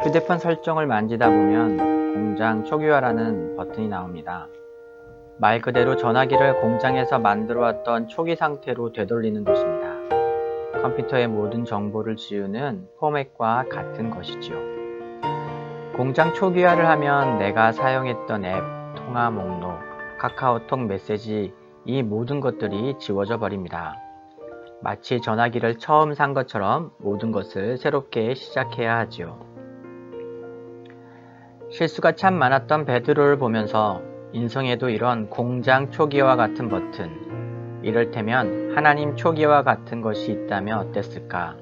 휴대폰 설정을 만지다 보면 공장 초기화라는 버튼이 나옵니다. 말 그대로 전화기를 공장에서 만들어왔던 초기 상태로 되돌리는 것입니다. 컴퓨터의 모든 정보를 지우는 포맷과 같은 것이지요. 공장 초기화를 하면 내가 사용했던 앱, 통화 목록, 카카오톡 메시지, 이 모든 것들이 지워져 버립니다. 마치 전화기를 처음 산 것처럼 모든 것을 새롭게 시작해야 하지요. 실수가 참 많았던 베드로를 보면서 인생에도 이런 공장 초기화 같은 버튼, 이를테면 하나님 초기화 같은 것이 있다면 어땠을까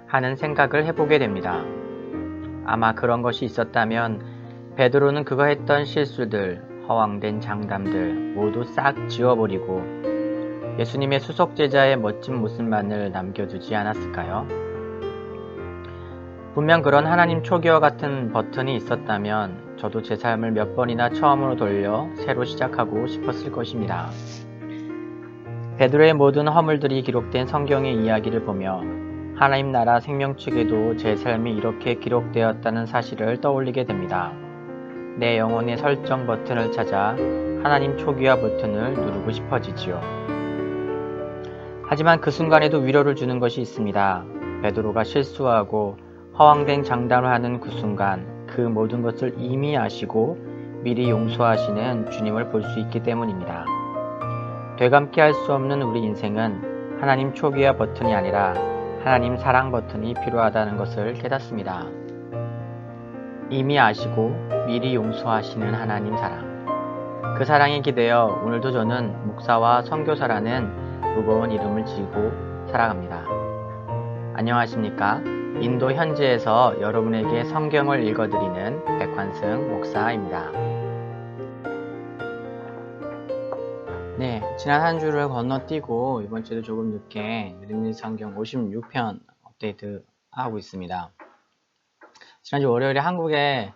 하는 생각을 해보게 됩니다. 아마 그런 것이 있었다면 베드로는 그가 했던 실수들, 허황된 장담들 모두 싹 지워버리고 예수님의 수석 제자의 멋진 모습만을 남겨두지 않았을까요? 분명 그런 하나님 초기화 같은 버튼이 있었다면 저도 제 삶을 몇 번이나 처음으로 돌려 새로 시작하고 싶었을 것입니다. 베드로의 모든 허물들이 기록된 성경의 이야기를 보며 하나님 나라 생명책에도 제 삶이 이렇게 기록되었다는 사실을 떠올리게 됩니다. 내 영혼의 설정 버튼을 찾아 하나님 초기화 버튼을 누르고 싶어지지요. 하지만 그 순간에도 위로를 주는 것이 있습니다. 베드로가 실수하고 허황된 장담을 하는 그 순간 그 모든 것을 이미 아시고 미리 용서하시는 주님을 볼 수 있기 때문입니다. 되감게 할 수 없는 우리 인생은 하나님 초기화 버튼이 아니라 하나님 사랑 버튼이 필요하다는 것을 깨닫습니다. 이미 아시고 미리 용서하시는 하나님 사랑. 그 사랑에 기대어 오늘도 저는 목사와 선교사라는 무거운 이름을 지고 살아갑니다. 안녕하십니까? 인도 현지에서 여러분에게 성경을 읽어드리는 백환승 목사입니다. 네, 지난 한 주를 건너뛰고 이번 주도 조금 늦게 느린 성경 56편 업데이트 하고 있습니다. 지난주 월요일에 한국에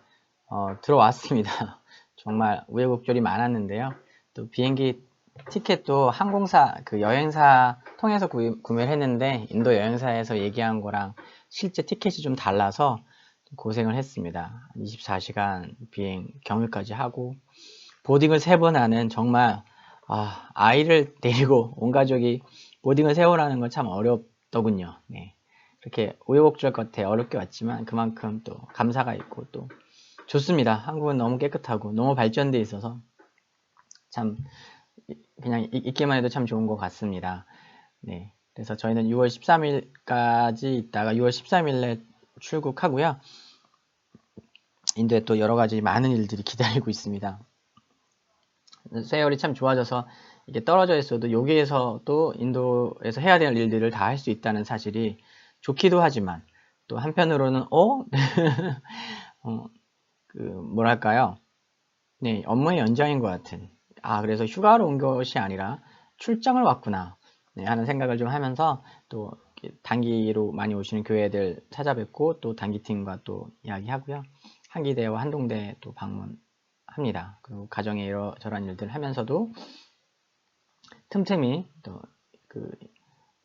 들어왔습니다. 정말 우여곡절이 많았는데요. 또 비행기 티켓도 항공사 그 여행사 통해서 구매를 했는데 인도 여행사에서 얘기한 거랑 실제 티켓이 좀 달라서 고생을 했습니다. 24시간 비행 경유까지 하고 보딩을 3번 하는 정말 아이를 데리고 온 가족이 보딩을 3번 하는 건 참 어렵더군요. 네. 그렇게 우여곡절 끝에 어렵게 왔지만 그만큼 또 감사가 있고 또 좋습니다. 한국은 너무 깨끗하고 너무 발전돼 있어서 참 그냥 있기만 해도 참 좋은 것 같습니다. 네. 그래서 저희는 6월 13일까지 있다가 6월 13일에 출국하고요. 인도에 또 여러 가지 많은 일들이 기다리고 있습니다. 세월이 참 좋아져서 이게 떨어져 있어도 여기에서 또 인도에서 해야 될 일들을 다 할 수 있다는 사실이 좋기도 하지만 또 한편으로는 뭐랄까요? 네, 업무의 연장인 것 같은. 그래서 휴가로 온 것이 아니라 출장을 왔구나. 네, 하는 생각을 좀 하면서 또 단기로 많이 오시는 교회들 찾아뵙고 또 단기팀과 또 이야기하고요. 한기대와 한동대 또 방문합니다. 그리고 가정에 이러저러한 일들을 하면서도 틈틈이 또 그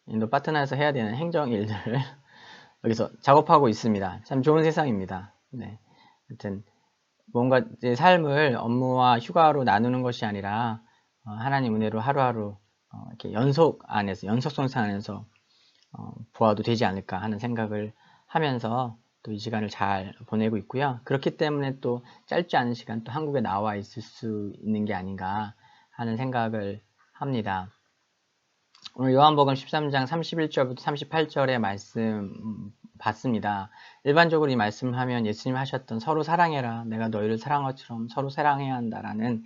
인도 파트너에서 해야 되는 행정 일들을 여기서 작업하고 있습니다. 참 좋은 세상입니다. 네, 하여튼 뭔가 내 삶을 업무와 휴가로 나누는 것이 아니라 하나님 은혜로 하루하루 이렇게 연속성상 안에서 보아도 되지 않을까 하는 생각을 하면서 또 이 시간을 잘 보내고 있고요. 그렇기 때문에 또 짧지 않은 시간 또 한국에 나와 있을 수 있는 게 아닌가 하는 생각을 합니다. 오늘 요한복음 13장 31절부터 38절의 말씀 봤습니다. 일반적으로 이 말씀을 하면 예수님 하셨던 서로 사랑해라, 내가 너희를 사랑한 것처럼 서로 사랑해야 한다라는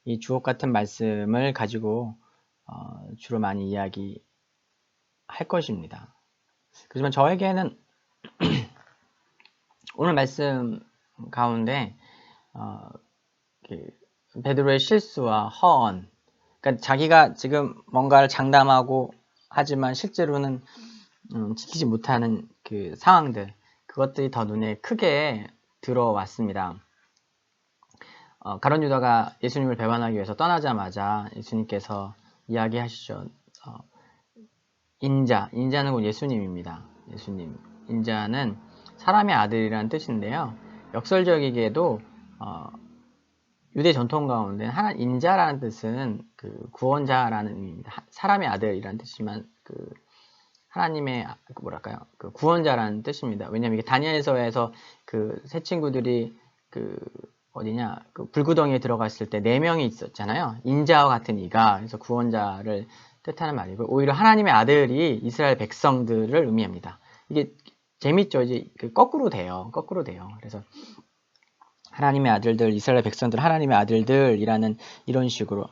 이 주옥 같은 말씀을 가지고 주로 많이 이야기할 것입니다. 그렇지만 저에게는 오늘 말씀 가운데 베드로의 실수와 허언, 그러니까 자기가 지금 뭔가를 장담하고 하지만 실제로는 지키지 못하는 그 상황들, 그것들이 더 눈에 크게 들어왔습니다. 가룟 유다가 예수님을 배반하기 위해서 떠나자마자 예수님께서 이야기하시죠. 인자는 곧 예수님입니다. 예수님. 인자는 사람의 아들이라는 뜻인데요. 역설적이게도 유대 전통 가운데 인자라는 뜻은 그 구원자라는 의미입니다. 사람의 아들이라는 뜻이지만 그 하나님의 뭐랄까요? 그 구원자라는 뜻입니다. 왜냐하면 이게 다니엘서에서 그 세 친구들이 그 어디냐 그 불구덩이에 들어갔을 때 4명이 있었잖아요. 인자와 같은 이가 그래서 구원자를 뜻하는 말이고 오히려 하나님의 아들이 이스라엘 백성들을 의미합니다. 이게 재밌죠? 이제 거꾸로 돼요. 거꾸로 돼요. 그래서 하나님의 아들들, 이스라엘 백성들, 하나님의 아들들이라는 이런 식으로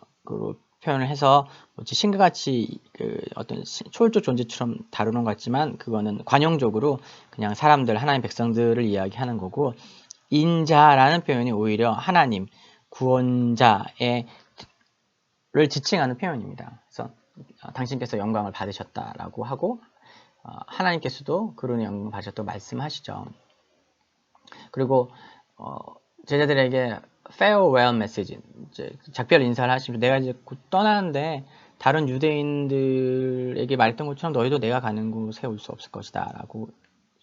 표현을 해서 신과같이 그 어떤 초월적 존재처럼 다루는 것 같지만 그거는 관용적으로 그냥 사람들, 하나님 백성들을 이야기하는 거고 인자라는 표현이 오히려 하나님, 구원자를 지칭하는 표현입니다. 그래서 당신께서 영광을 받으셨다라고 하고 하나님께서도 그런 영광을 받으셨다고 말씀하시죠. 그리고 제자들에게 farewell message, 이제 작별 인사를 하시면서 내가 이제 곧 떠나는데 다른 유대인들에게 말했던 것처럼 너희도 내가 가는 곳에 올 수 없을 것이다 라고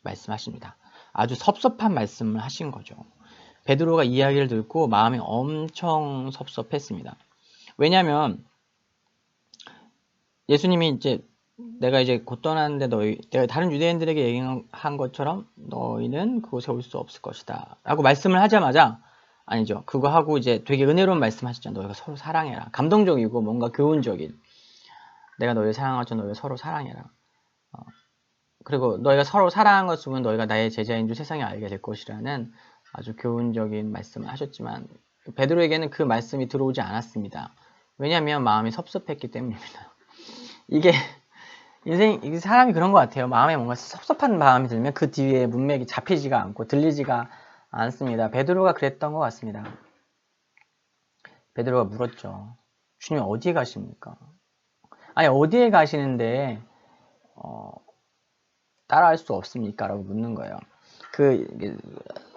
말씀하십니다. 아주 섭섭한 말씀을 하신 거죠. 베드로가 이야기를 듣고 마음이 엄청 섭섭했습니다. 왜냐하면 예수님이 이제 내가 이제 곧 떠나는데 내가 다른 유대인들에게 얘기한 것처럼 너희는 그곳에 올 수 없을 것이다 라고 말씀을 하자마자 아니죠. 그거 하고 이제 되게 은혜로운 말씀 하시죠. 너희가 서로 사랑해라. 감동적이고 뭔가 교훈적인 내가 너희를 사랑할 줄 너희가 서로 사랑해라. 그리고 너희가 서로 사랑한 것으면 너희가 나의 제자인 줄 세상에 알게 될 것이라는 아주 교훈적인 말씀을 하셨지만 베드로에게는 그 말씀이 들어오지 않았습니다. 왜냐하면 마음이 섭섭했기 때문입니다. 이게 사람이 그런 것 같아요. 마음에 뭔가 섭섭한 마음이 들면 그 뒤에 문맥이 잡히지가 않고 들리지가 않습니다. 베드로가 그랬던 것 같습니다. 베드로가 물었죠. 주님 어디에 가십니까? 아니 어디에 가시는데 따라할 수 없습니까? 라고 묻는 거예요. 그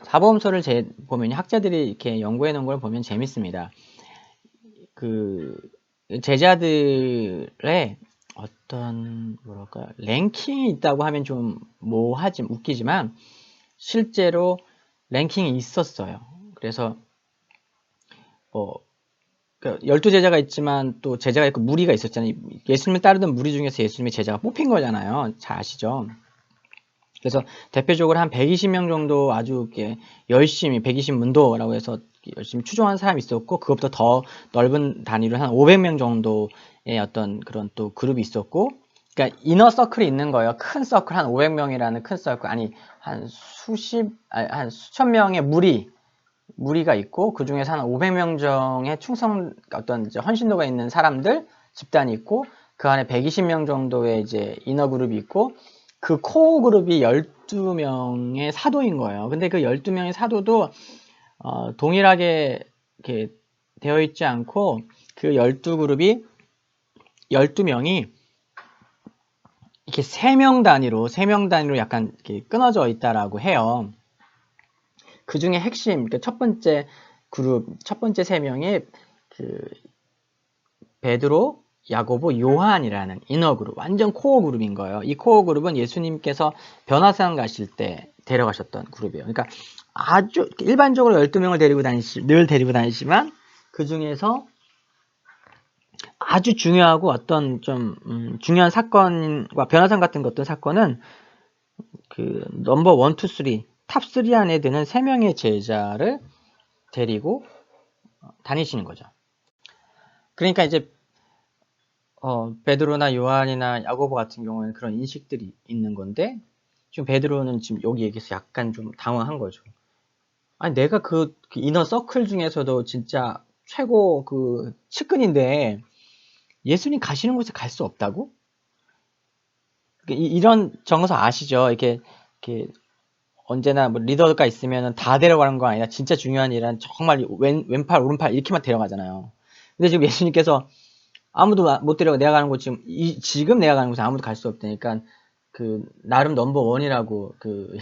사복음서를 보면 학자들이 이렇게 연구해 놓은 걸 보면 재밌습니다. 그 제자들의 어떤 뭐랄까요 랭킹이 있다고 하면 좀 뭐하지 웃기지만 실제로 랭킹이 있었어요. 그래서 12제자가 있지만 또 제자가 있고 무리가 있었잖아요. 예수님을 따르던 무리 중에서 예수님의 제자가 뽑힌 거잖아요. 잘 아시죠? 그래서 대표적으로 한 120명 정도 아주 이렇게 열심히 120문도라고 해서 열심히 추종한 사람이 있었고 그것보다 더 넓은 단위로 한 500명 정도의 어떤 그런 또 그룹이 있었고 그러니까 이너 서클이 있는 거예요. 큰 서클 한 500명이라는 큰 서클 아니 한 수천 명의 무리가 있고 그 중에서 한 500명 정의 충성 어떤 이제 헌신도가 있는 사람들 집단이 있고 그 안에 120명 정도의 이제 이너 그룹이 있고 그 코어 그룹이 12명의 사도인 거예요. 근데 그 12명의 사도도 동일하게 이렇게 되어 있지 않고 그 12그룹이 12명이 이렇게 3명 단위로 약간 이렇게 끊어져 있다라고 해요. 그 중에 핵심, 그러니까 첫 번째 그룹, 첫 번째 3명이 그 베드로, 야고보, 요한이라는 이너 그룹, 완전 코어 그룹인 거예요. 이 코어 그룹은 예수님께서 변화산 가실 때 데려가셨던 그룹이에요. 그러니까 아주 일반적으로 12명을 늘 데리고 다니지만 그 중에서 아주 중요하고 어떤 좀 중요한 사건과 변화산 같은 어떤 사건은 그 넘버 1, 2, 3, 탑 3 안에 드는 3명의 제자를 데리고 다니시는 거죠. 그러니까 이제 베드로나 요한이나 야고보 같은 경우에는 그런 인식들이 있는 건데 지금 베드로는 지금 여기 얘기해서 약간 좀 당황한 거죠. 아니 내가 그 이너 서클 중에서도 진짜 최고 그 측근인데 예수님 가시는 곳에 갈 수 없다고? 이런 정서 아시죠? 이렇게 언제나 뭐 리더가 있으면 다 데려가는 거 아니라 진짜 중요한 일은 정말 왼팔 오른팔 이렇게만 데려가잖아요. 근데 지금 예수님께서 아무도 못 데려가 내가 가는 곳 지금 내가 가는 곳에 아무도 갈 수 없다니까 그 나름 넘버 원이라고 그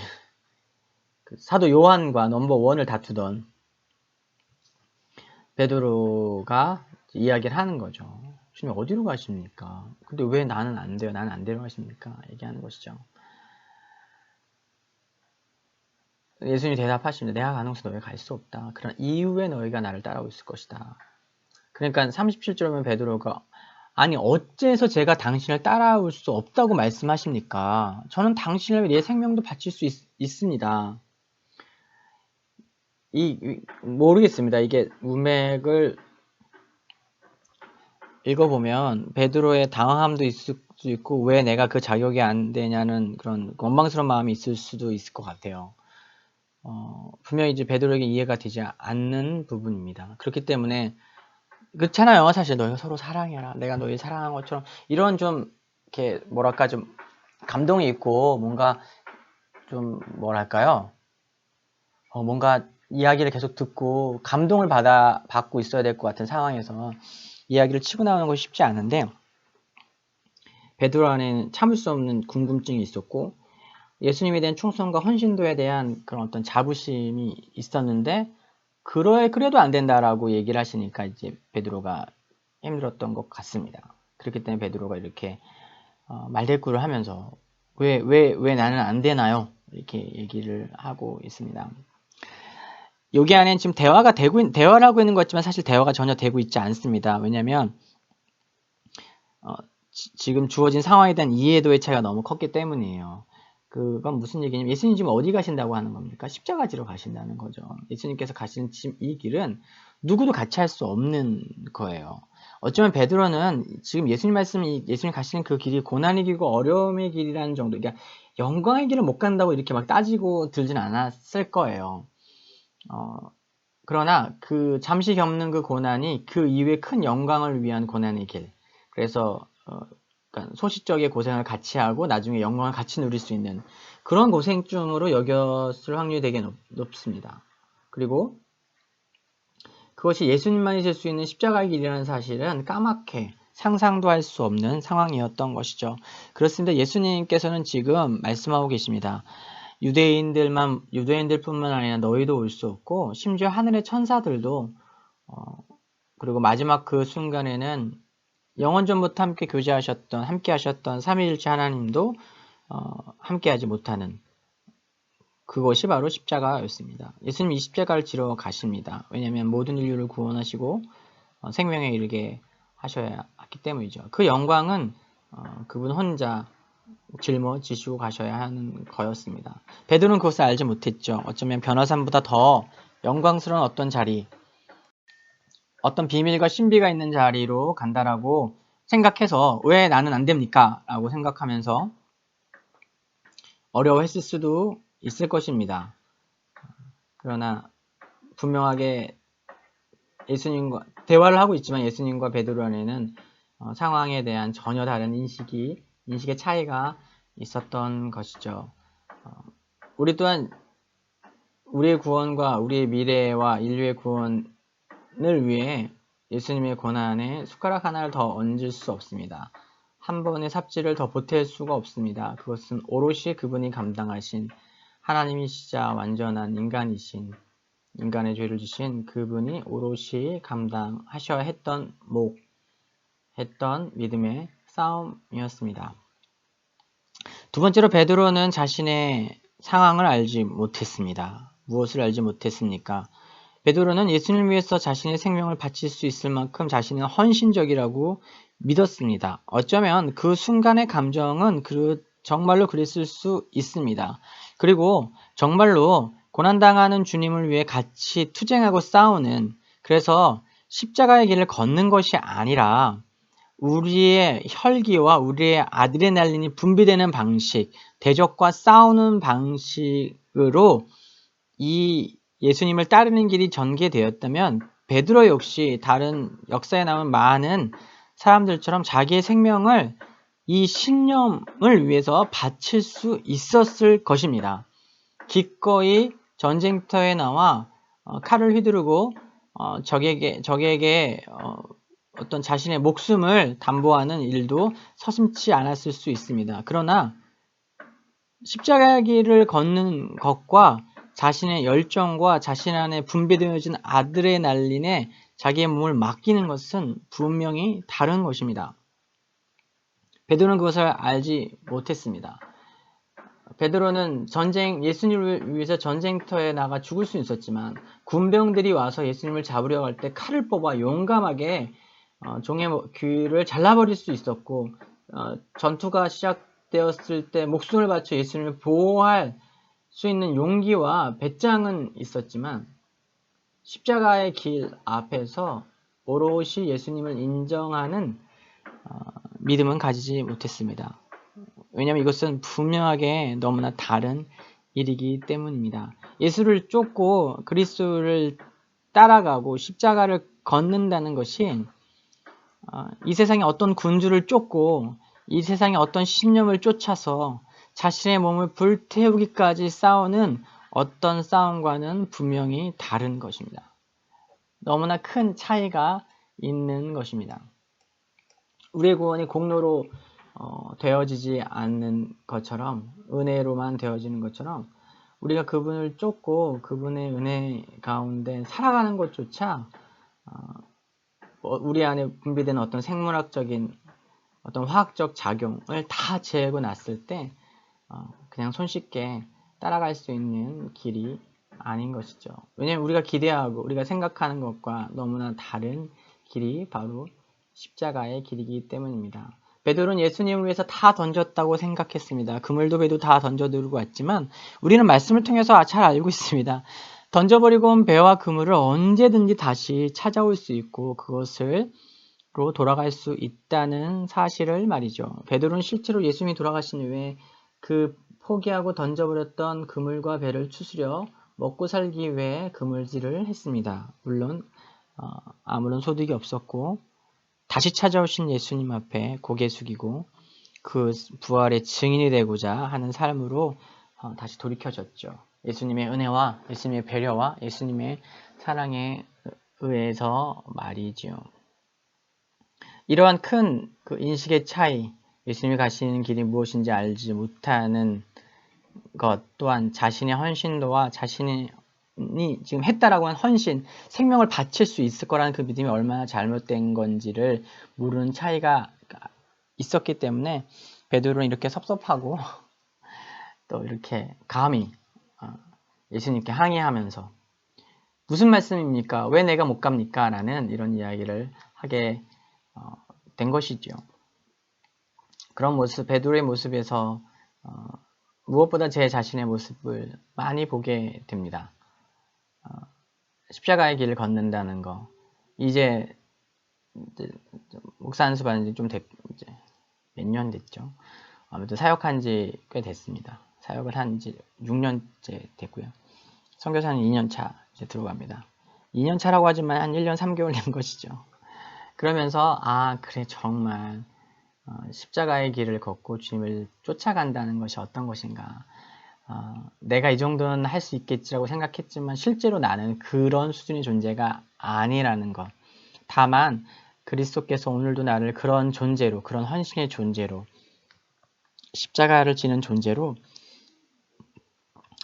사도 요한과 넘버 원을 다투던 베드로가 이야기를 하는 거죠. 주님 어디로 가십니까? 근데 왜 나는 안 돼요? 나는 안 데려가십니까? 얘기하는 것이죠. 예수님이 대답하십니다. 내가 가는 곳에 너희가 갈 수 없다. 그러나 이후에 너희가 나를 따라올 수 있을 것이다. 그러니까 37절에 보면 베드로가 아니 어째서 제가 당신을 따라올 수 없다고 말씀하십니까? 저는 당신을 내 생명도 바칠 수 있습니다. 모르겠습니다. 이게 문맥을 읽어보면 베드로의 당황함도 있을 수 있고 왜 내가 그 자격이 안 되냐는 그런 원망스러운 마음이 있을 수도 있을 것 같아요. 분명히 이제 베드로에게 이해가 되지 않는 부분입니다. 그렇기 때문에 그렇잖아요. 사실 너희가 서로 사랑해라. 내가 너희 사랑한 것처럼 이런 좀 이렇게 뭐랄까 좀 감동이 있고 뭔가 좀 뭐랄까요? 뭔가 이야기를 계속 듣고 감동을 받고 있어야 될 것 같은 상황에서 이야기를 치고 나오는 것이 쉽지 않은데 베드로 안에는 참을 수 없는 궁금증이 있었고 예수님에 대한 충성과 헌신도에 대한 그런 어떤 자부심이 있었는데 그래도 안 된다라고 얘기를 하시니까 이제 베드로가 힘들었던 것 같습니다. 그렇기 때문에 베드로가 이렇게 말대꾸를 하면서 왜 나는 안 되나요? 이렇게 얘기를 하고 있습니다. 여기 안엔 지금 대화를 하고 있는 것 같지만 사실 대화가 전혀 되고 있지 않습니다. 왜냐하면 지금 주어진 상황에 대한 이해도의 차이가 너무 컸기 때문이에요. 그건 무슨 얘기냐면 예수님 지금 어디 가신다고 하는 겁니까? 십자가 지러 가신다는 거죠. 예수님께서 가시는 지금 이 길은 누구도 같이 할 수 없는 거예요. 어쩌면 베드로는 지금 예수님 가시는 그 길이 고난의 길이고 어려움의 길이라는 정도, 그러니까 영광의 길을 못 간다고 이렇게 막 따지고 들진 않았을 거예요. 그러나 그 잠시 겪는 그 고난이 그 이후에 큰 영광을 위한 고난의 길. 그래서 그러니까 소시적의 고생을 같이 하고 나중에 영광을 같이 누릴 수 있는 그런 고생쯤으로 여겼을 확률이 되게 높습니다. 그리고 그것이 예수님만이 질 수 있는 십자가의 길이라는 사실은 까맣게 상상도 할 수 없는 상황이었던 것이죠. 그렇습니다. 예수님께서는 지금 말씀하고 계십니다. 유대인들뿐만 아니라 너희도 올 수 없고 심지어 하늘의 천사들도 그리고 마지막 그 순간에는 영원전부터 함께 하셨던 삼위일체 하나님도 함께하지 못하는 그것이 바로 십자가였습니다. 예수님이 십자가를 지러 가십니다. 왜냐하면 모든 인류를 구원하시고 생명에 이르게 하셔야 하기 때문이죠. 그 영광은 그분 혼자 짊어지시고 가셔야 하는 거였습니다. 베드로는 그것을 알지 못했죠. 어쩌면 변화산보다 더 영광스러운 어떤 자리, 어떤 비밀과 신비가 있는 자리로 간다라고 생각해서 왜 나는 안 됩니까? 라고 생각하면서 어려워했을 수도 있을 것입니다. 그러나 분명하게 예수님과 대화를 하고 있지만 예수님과 베드로 안에는 상황에 대한 전혀 다른 인식의 차이가 있었던 것이죠. 우리 또한 우리의 구원과 우리의 미래와 인류의 구원을 위해 예수님의 고난에 숟가락 하나를 더 얹을 수 없습니다. 한 번의 삽질을 더 보탤 수가 없습니다. 그것은 오롯이 그분이 감당하신 하나님이시자 완전한 인간이신 인간의 죄를 지신 그분이 오롯이 감당하셔야 했던 믿음의 싸움이었습니다. 두 번째로 베드로는 자신의 상황을 알지 못했습니다. 무엇을 알지 못했습니까? 베드로는 예수님을 위해서 자신의 생명을 바칠 수 있을 만큼 자신은 헌신적이라고 믿었습니다. 어쩌면 그 순간의 감정은 정말로 그랬을 수 있습니다. 그리고 정말로 고난당하는 주님을 위해 같이 투쟁하고 싸우는, 그래서 십자가의 길을 걷는 것이 아니라 우리의 혈기와 우리의 아드레날린이 분비되는 방식, 대적과 싸우는 방식으로 이 예수님을 따르는 길이 전개되었다면 베드로 역시 다른 역사에 나온 많은 사람들처럼 자기의 생명을 이 신념을 위해서 바칠 수 있었을 것입니다. 기꺼이 전쟁터에 나와 칼을 휘두르고 적에게 어떤 자신의 목숨을 담보하는 일도 서슴지 않았을 수 있습니다. 그러나 십자가 길을 걷는 것과 자신의 열정과 자신 안에 분비되어진 아드레날린에 자기의 몸을 맡기는 것은 분명히 다른 것입니다. 베드로는 그것을 알지 못했습니다. 베드로는 예수님을 위해서 전쟁터에 나가 죽을 수 있었지만 군병들이 와서 예수님을 잡으려고 할 때 칼을 뽑아 용감하게 종의 귀를 잘라버릴 수 있었고, 전투가 시작되었을 때 목숨을 바쳐 예수님을 보호할 수 있는 용기와 배짱은 있었지만 십자가의 길 앞에서 오롯이 예수님을 인정하는 믿음은 가지지 못했습니다. 왜냐하면 이것은 분명하게 너무나 다른 일이기 때문입니다. 예수를 쫓고 그리스도를 따라가고 십자가를 걷는다는 것이 이 세상의 어떤 군주를 쫓고 이 세상의 어떤 신념을 쫓아서 자신의 몸을 불태우기까지 싸우는 어떤 싸움과는 분명히 다른 것입니다. 너무나 큰 차이가 있는 것입니다. 우리의 구원이 공로로 되어지지 않는 것처럼, 은혜로만 되어지는 것처럼 우리가 그분을 쫓고 그분의 은혜 가운데 살아가는 것조차 우리 안에 분비되는 어떤 생물학적인 어떤 화학적 작용을 다 제거 놨을 때 그냥 손쉽게 따라갈 수 있는 길이 아닌 것이죠. 왜냐하면 우리가 기대하고 우리가 생각하는 것과 너무나 다른 길이 바로 십자가의 길이기 때문입니다. 베드로는 예수님을 위해서 다 던졌다고 생각했습니다. 그물도 배도 다 던져들고 왔지만 우리는 말씀을 통해서 잘 알고 있습니다. 던져버리고 온 배와 그물을 언제든지 다시 찾아올 수 있고 그것으로 돌아갈 수 있다는 사실을 말이죠. 베드로는 실제로 예수님이 돌아가신 후에 그 포기하고 던져버렸던 그물과 배를 추스려 먹고 살기 위해 그물질을 했습니다. 물론 아무런 소득이 없었고 다시 찾아오신 예수님 앞에 고개 숙이고 그 부활의 증인이 되고자 하는 삶으로 다시 돌이켜졌죠. 예수님의 은혜와 예수님의 배려와 예수님의 사랑에 의해서 말이지요. 이러한 큰 그 인식의 차이, 예수님이 가시는 길이 무엇인지 알지 못하는 것 또한 자신의 헌신도와 자신이 지금 했다라고 한 헌신, 생명을 바칠 수 있을 거라는 그 믿음이 얼마나 잘못된 건지를 모르는 차이가 있었기 때문에 베드로는 이렇게 섭섭하고 또 이렇게 감히 예수님께 항의하면서 무슨 말씀입니까? 왜 내가 못 갑니까? 라는 이런 이야기를 하게 된 것이죠. 그런 모습, 베드로의 모습에서 무엇보다 제 자신의 모습을 많이 보게 됩니다. 십자가의 길을 걷는다는 거. 이제 목사 안수 받은 지 좀 몇 년 됐죠. 아무튼 사역한 지 꽤 됐습니다. 사역을 한 지 6년째 됐고요. 선교사는 2년차 이제 들어갑니다. 2년차라고 하지만 한 1년 3개월 된 것이죠. 그러면서 그래 정말 십자가의 길을 걷고 주님을 쫓아간다는 것이 어떤 것인가. 내가 이 정도는 할 수 있겠지라고 생각했지만 실제로 나는 그런 수준의 존재가 아니라는 것. 다만 그리스도께서 오늘도 나를 그런 존재로, 그런 헌신의 존재로, 십자가를 지는 존재로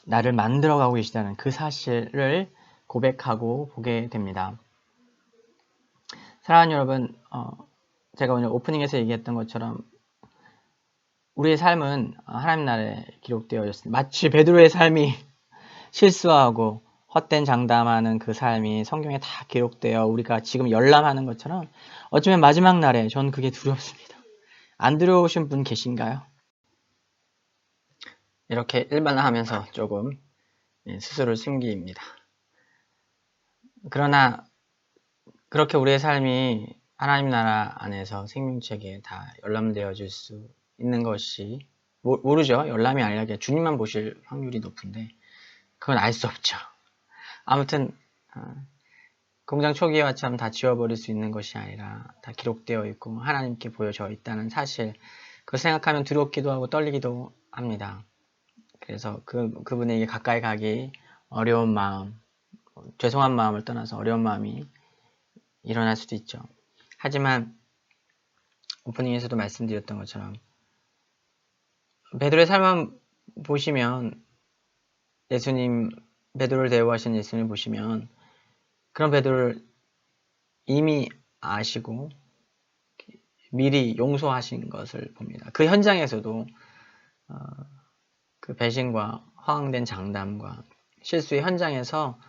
나를 만들어가고 계시다는 그 사실을 고백하고 보게 됩니다. 사랑하는 여러분, 제가 오늘 오프닝에서 얘기했던 것처럼 우리의 삶은 하나님 나라에 기록되어 있습니다. 마치 베드로의 삶이 실수하고 헛된 장담하는 그 삶이 성경에 다 기록되어 우리가 지금 열람하는 것처럼 어쩌면 마지막 날에 전 그게 두렵습니다. 안 두려우신 분 계신가요? 이렇게 일반화하면서 조금 스스로를 숨깁니다. 그러나 그렇게 우리의 삶이 하나님 나라 안에서 생명책에 다 열람되어질 수 있는 것이 모르죠. 열람이 아니라 그냥 주님만 보실 확률이 높은데 그건 알 수 없죠. 아무튼 공장 초기화처럼 다 지워버릴 수 있는 것이 아니라 다 기록되어 있고 하나님께 보여져 있다는 사실, 그걸 생각하면 두렵기도 하고 떨리기도 합니다. 그래서 그분에게 가까이 가기 어려운 마음, 죄송한 마음을 떠나서 어려운 마음이 일어날 수도 있죠. 하지만 오프닝에서도 말씀드렸던 것처럼 베드로의 삶을 보시면 베드로를 대우하신 예수님을 보시면 그런 베드로를 이미 아시고 미리 용서하신 것을 봅니다. 그 현장에서도 그 배신과 허황된 장담과 실수의 현장에서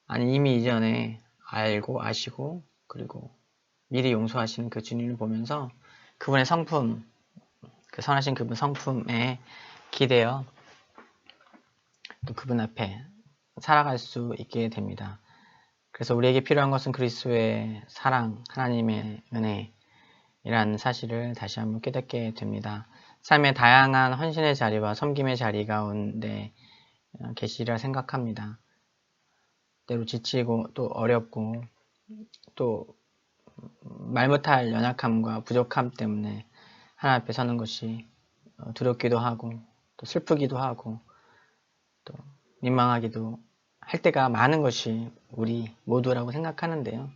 아니 이미 이전에 알고 아시고 그리고 미리 용서하시는 그 주님을 보면서 그분의 성품, 그 선하신 그분 성품에 기대어 또 그분 앞에 살아갈 수 있게 됩니다. 그래서 우리에게 필요한 것은 그리스도의 사랑, 하나님의 은혜이라는 사실을 다시 한번 깨닫게 됩니다. 삶의 다양한 헌신의 자리와 섬김의 자리 가운데 계시리라 생각합니다. 때로 지치고 또 어렵고 또 말 못할 연약함과 부족함 때문에 하나님 앞에 서는 것이 두렵기도 하고 또 슬프기도 하고 또 민망하기도 할 때가 많은 것이 우리 모두라고 생각하는데요.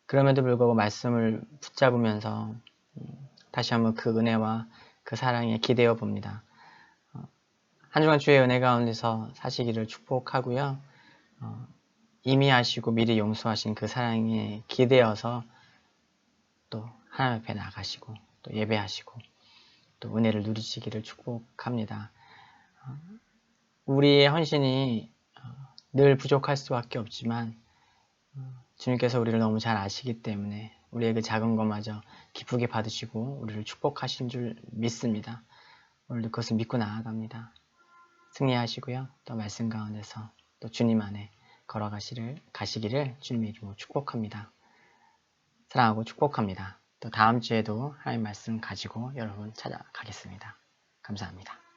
그럼에도 불구하고 말씀을 붙잡으면서 다시 한번 그 은혜와 그 사랑에 기대어 봅니다. 한 주간 주의 은혜 가운데서 사시기를 축복하고요. 이미 하시고 미리 용서하신 그 사랑에 기대어서 또 하나님 앞에 나가시고 또 예배하시고 또 은혜를 누리시기를 축복합니다. 우리의 헌신이 늘 부족할 수밖에 없지만 주님께서 우리를 너무 잘 아시기 때문에 우리의 그 작은 것마저 기쁘게 받으시고 우리를 축복하신 줄 믿습니다. 오늘도 그것을 믿고 나아갑니다. 승리하시고요. 또 말씀 가운데서 또 주님 안에 가시기를 주님의 이름으로 축복합니다. 사랑하고 축복합니다. 또 다음 주에도 하나님 말씀 가지고 여러분 찾아가겠습니다. 감사합니다.